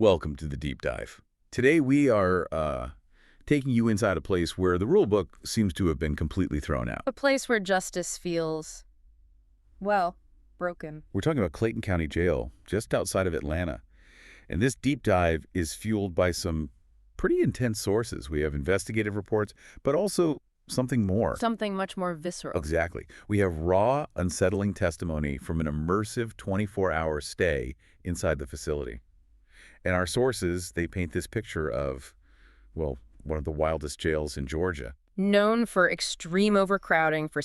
Welcome to the deep dive. Today we are taking you inside a place where the rule book seems to have been completely thrown out. A place where justice feels, well, broken. We're talking about Clayton County Jail, just outside of Atlanta. And this deep dive is fueled by some pretty intense sources. We have investigative reports, but also something more. Something much more visceral. Exactly. We have raw, unsettling testimony from an immersive 24-hour stay inside the facility. And our sources, they paint this picture of, well, one of the wildest jails in Georgia. Known for extreme overcrowding, for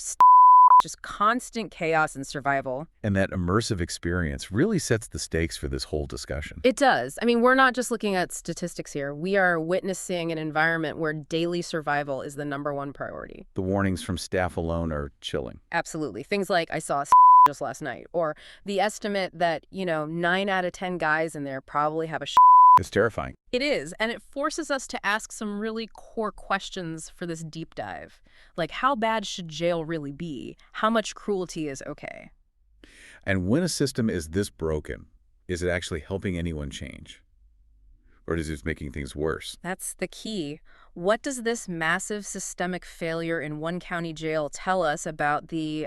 just constant chaos and survival. And that immersive experience really sets the stakes for this whole discussion. It does. I mean, we're not just looking at statistics here. We are witnessing an environment where daily survival is the #1 priority. The warnings from staff alone are chilling. Absolutely. Things like, I saw just last night, or the estimate that, 9 out of 10 guys in there probably have a It's terrifying. It is, and it forces us to ask some really core questions for this deep dive. Like, how bad should jail really be? How much cruelty is okay? And when a system is this broken, is it actually helping anyone change? Or is it just making things worse? That's the key. What does this massive systemic failure in one county jail tell us about the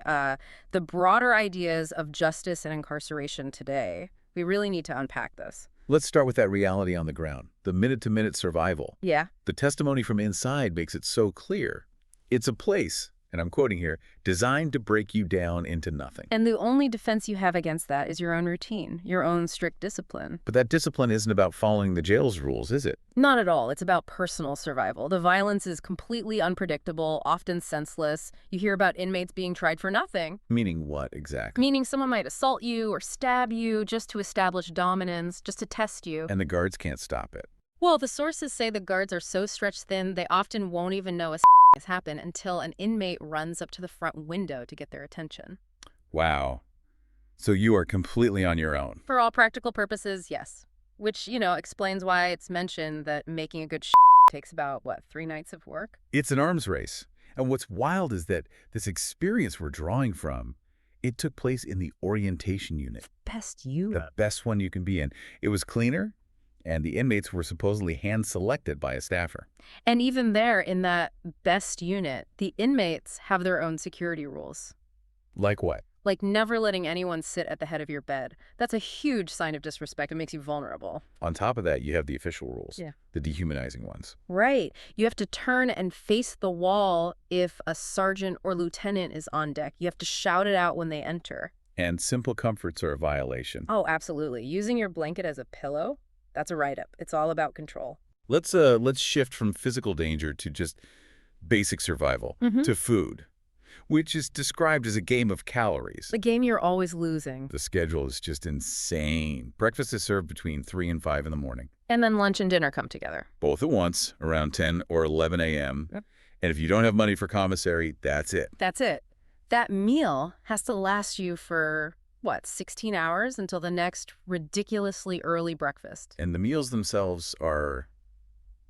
broader ideas of justice and incarceration today? We really need to unpack this. Let's start with that reality on the ground, the minute-to-minute survival. Yeah. The testimony from inside makes it so clear. It's a place, and I'm quoting here, designed to break you down into nothing. And the only defense you have against that is your own routine, your own strict discipline. But that discipline isn't about following the jail's rules, is it? Not at all. It's about personal survival. The violence is completely unpredictable, often senseless. You hear about inmates being tried for nothing. Meaning what exactly? Meaning someone might assault you or stab you just to establish dominance, just to test you. And the guards can't stop it. Well, the sources say the guards are so stretched thin, they often won't even know a has happened until an inmate runs up to the front window to get their attention. Wow. So you are completely on your own. For all practical purposes, yes. Which, explains why it's mentioned that making a good takes about, 3 nights of work? It's an arms race. And what's wild is that this experience we're drawing from, it took place in the orientation unit. Best unit. The best one you can be in. It was cleaner, and the inmates were supposedly hand-selected by a staffer. And even there, in that best unit, the inmates have their own security rules. Like what? Like never letting anyone sit at the head of your bed. That's a huge sign of disrespect. It makes you vulnerable. On top of that, you have the official rules. Yeah. The dehumanizing ones. Right. You have to turn and face the wall if a sergeant or lieutenant is on deck. You have to shout it out when they enter. And simple comforts are a violation. Oh, absolutely. Using your blanket as a pillow? That's a write-up. It's all about control. Let's shift from physical danger to just basic survival, to food, which is described as a game of calories. The game you're always losing. The schedule is just insane. Breakfast is served between 3 and 5 in the morning. And then lunch and dinner come together. Both at once, around 10 or 11 a.m. Yep. And if you don't have money for commissary, that's it. That's it. That meal has to last you for 16 hours until the next ridiculously early breakfast. And the meals themselves are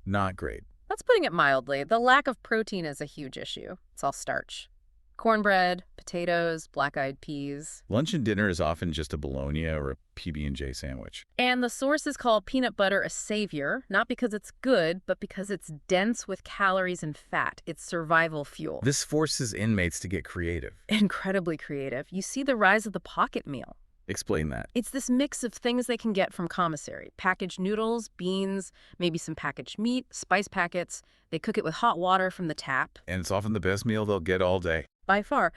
not great. That's putting it mildly. The lack of protein is a huge issue. It's all starch. Cornbread, potatoes, black-eyed peas. Lunch and dinner is often just a bologna or a PB&J sandwich. And the sources call peanut butter a savior, not because it's good, but because it's dense with calories and fat. It's survival fuel. This forces inmates to get creative. Incredibly creative. You see the rise of the pocket meal. Explain that. It's this mix of things they can get from commissary. Packaged noodles, beans, maybe some packaged meat, spice packets. They cook it with hot water from the tap. And it's often the best meal they'll get all day. By far.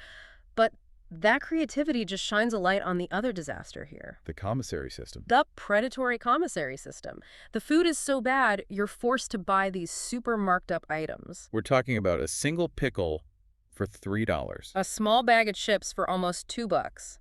But that creativity just shines a light on the other disaster here. The commissary system. The predatory commissary system. The food is so bad, you're forced to buy these super marked up items. We're talking about a single pickle for $3. A small bag of chips for almost $2.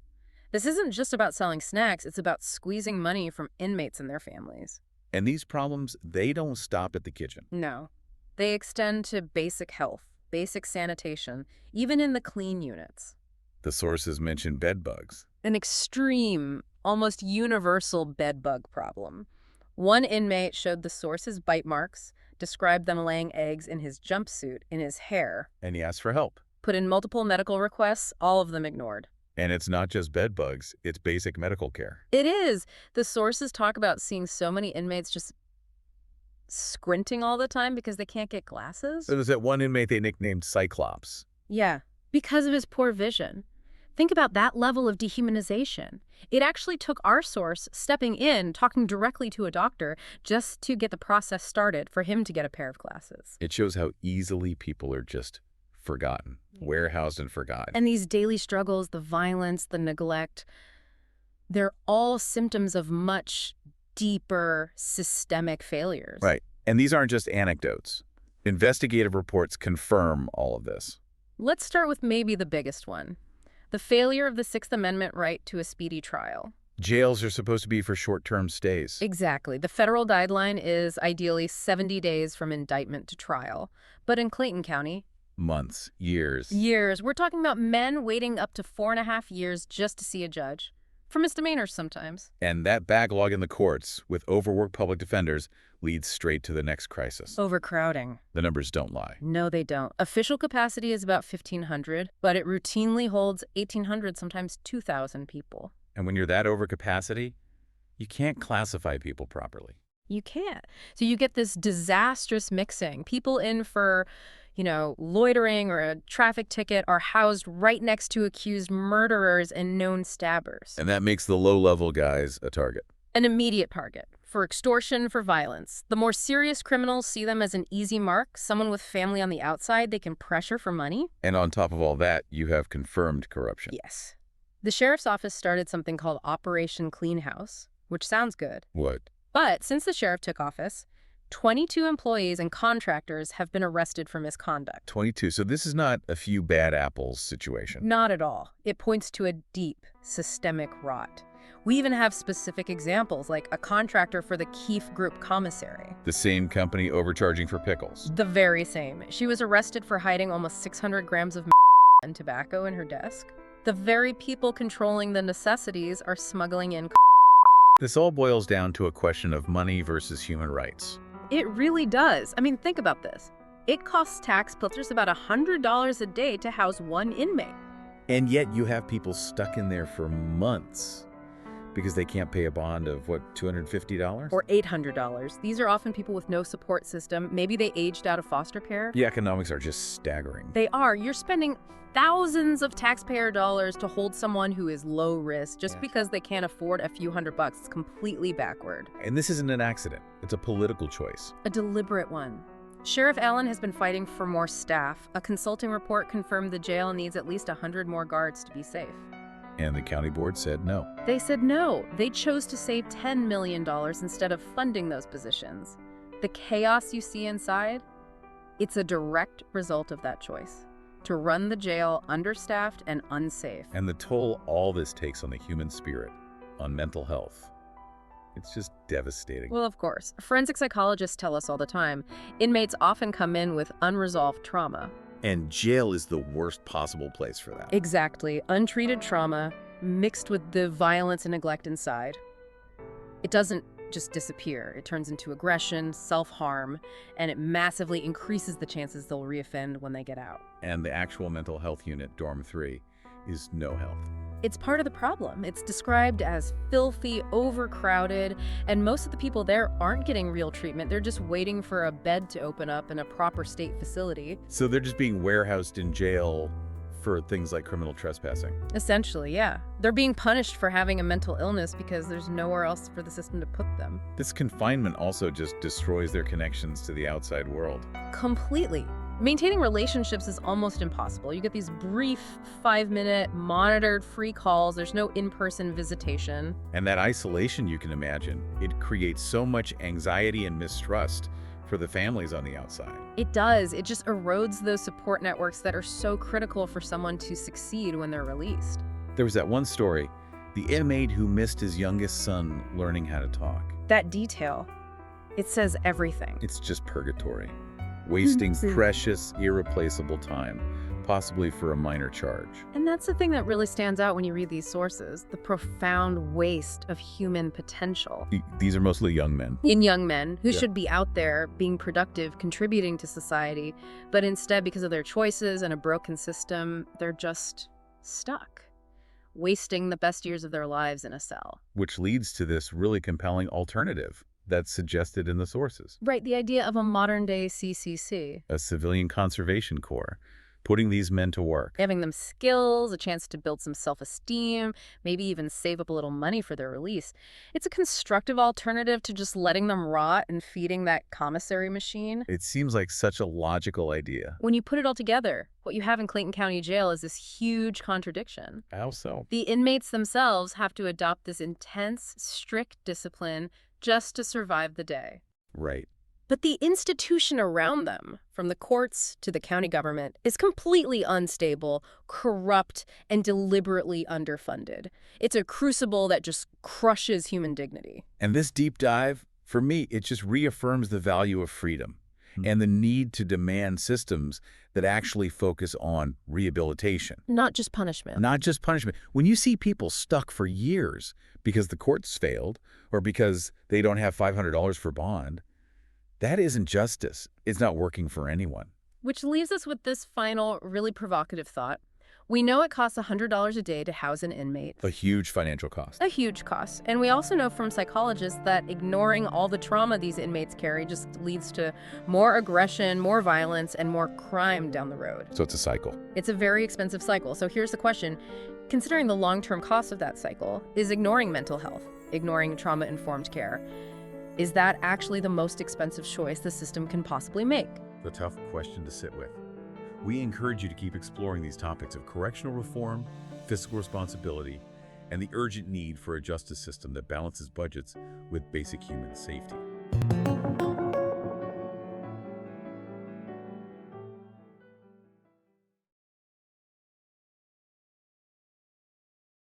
This isn't just about selling snacks, it's about squeezing money from inmates and their families. And these problems, they don't stop at the kitchen. No. They extend to basic health, basic sanitation, even in the clean units. The sources mention bed bugs. An extreme, almost universal bed bug problem. One inmate showed the sources bite marks, described them laying eggs in his jumpsuit, in his hair. And he asked for help. Put in multiple medical requests, all of them ignored. And it's not just bed bugs, it's basic medical care. It is. The sources talk about seeing so many inmates just squinting all the time because they can't get glasses. So there's that one inmate they nicknamed Cyclops. Yeah, because of his poor vision. Think about that level of dehumanization. It actually took our source stepping in, talking directly to a doctor, just to get the process started for him to get a pair of glasses. It shows how easily people are just forgotten, warehoused and forgotten. And these daily struggles, the violence, the neglect, they're all symptoms of much deeper systemic failures. Right. And these aren't just anecdotes. Investigative reports confirm all of this. Let's start with maybe the biggest one. The failure of the Sixth Amendment right to a speedy trial. Jails are supposed to be for short-term stays. Exactly. The federal guideline is ideally 70 days from indictment to trial. But in Clayton County, Months, years. years. We're talking about men waiting up to 4.5 years just to see a judge. For misdemeanors sometimes. And that backlog in the courts with overworked public defenders leads straight to the next crisis. Overcrowding. The numbers don't lie. No, they don't. Official capacity is about 1,500, but it routinely holds 1,800, sometimes 2,000 people. And when you're that over capacity, you can't classify people properly. You can't. So you get this disastrous mixing. People in for, loitering or a traffic ticket are housed right next to accused murderers and known stabbers. And that makes the low-level guys a target. An immediate target for extortion, for violence. The more serious criminals see them as an easy mark, someone with family on the outside they can pressure for money. And on top of all that, you have confirmed corruption. Yes. The sheriff's office started something called Operation Clean House, which sounds good. What? But since the sheriff took office, 22 employees and contractors have been arrested for misconduct. 22. So this is not a few bad apples situation. Not at all. It points to a deep, systemic rot. We even have specific examples, like a contractor for the Keefe Group commissary. The same company overcharging for pickles. The very same. She was arrested for hiding almost 600 grams of and tobacco in her desk. The very people controlling the necessities are smuggling in. This all boils down to a question of money versus human rights. It really does. I mean, think about this. It costs taxpayers about $100 a day to house one inmate. And yet you have people stuck in there for months because they can't pay a bond of, what, $250? Or $800. These are often people with no support system. Maybe they aged out of foster care. The economics are just staggering. They are. You're spending thousands of taxpayer dollars to hold someone who is low risk just because they can't afford a few $100. It's completely backward. And this isn't an accident. It's a political choice. A deliberate one. Sheriff Allen has been fighting for more staff. A consulting report confirmed the jail needs at least 100 more guards to be safe. And the county board said no. They said no. They chose to save $10 million instead of funding those positions. The chaos you see inside, it's a direct result of that choice. To run the jail understaffed and unsafe. And the toll all this takes on the human spirit, on mental health. It's just devastating. Well, of course. Forensic psychologists tell us all the time, inmates often come in with unresolved trauma. And jail is the worst possible place for that. Exactly. Untreated trauma mixed with the violence and neglect inside. It doesn't just disappear. It turns into aggression, self-harm, and it massively increases the chances they'll reoffend when they get out. And the actual mental health unit, Dorm 3, is no help. It's part of the problem. It's described as filthy, overcrowded, and most of the people there aren't getting real treatment. They're just waiting for a bed to open up in a proper state facility. So they're just being warehoused in jail for things like criminal trespassing. Essentially, yeah. They're being punished for having a mental illness because there's nowhere else for the system to put them. This confinement also just destroys their connections to the outside world. Completely. Maintaining relationships is almost impossible. You get these brief 5-minute monitored free calls. There's no in-person visitation. And that isolation, you can imagine, it creates so much anxiety and mistrust for the families on the outside. It does. It just erodes those support networks that are so critical for someone to succeed when they're released. There was that one story, the inmate who missed his youngest son learning how to talk. That detail, it says everything. It's just purgatory. Wasting precious, irreplaceable time, possibly for a minor charge. And that's the thing that really stands out when you read these sources, the profound waste of human potential. These are mostly young men. In young men who should be out there being productive, contributing to society, but instead, because of their choices and a broken system, they're just stuck. wasting the best years of their lives in a cell. Which leads to this really compelling alternative that's suggested in the sources. Right, the idea of a modern-day CCC. A civilian conservation corps, putting these men to work. Giving them skills, a chance to build some self-esteem, maybe even save up a little money for their release. It's a constructive alternative to just letting them rot and feeding that commissary machine. It seems like such a logical idea. When you put it all together, what you have in Clayton County Jail is this huge contradiction. How so? The inmates themselves have to adopt this intense, strict discipline just to survive the day. Right. But the institution around them, from the courts to the county government, is completely unstable, corrupt, and deliberately underfunded. It's a crucible that just crushes human dignity. And this deep dive, for me, it just reaffirms the value of freedom and the need to demand systems that actually focus on rehabilitation. Not just punishment. Not just punishment. When you see people stuck for years because the courts failed or because they don't have $500 for bond, that isn't justice. It's not working for anyone. Which leaves us with this final, really provocative thought. We know it costs $100 a day to house an inmate. A huge financial cost. A huge cost. And we also know from psychologists that ignoring all the trauma these inmates carry just leads to more aggression, more violence, and more crime down the road. So it's a cycle. It's a very expensive cycle. So here's the question. Considering the long-term cost of that cycle, is ignoring mental health, ignoring trauma-informed care, is that actually the most expensive choice the system can possibly make? The tough question to sit with. We encourage you to keep exploring these topics of correctional reform, fiscal responsibility, and the urgent need for a justice system that balances budgets with basic human safety.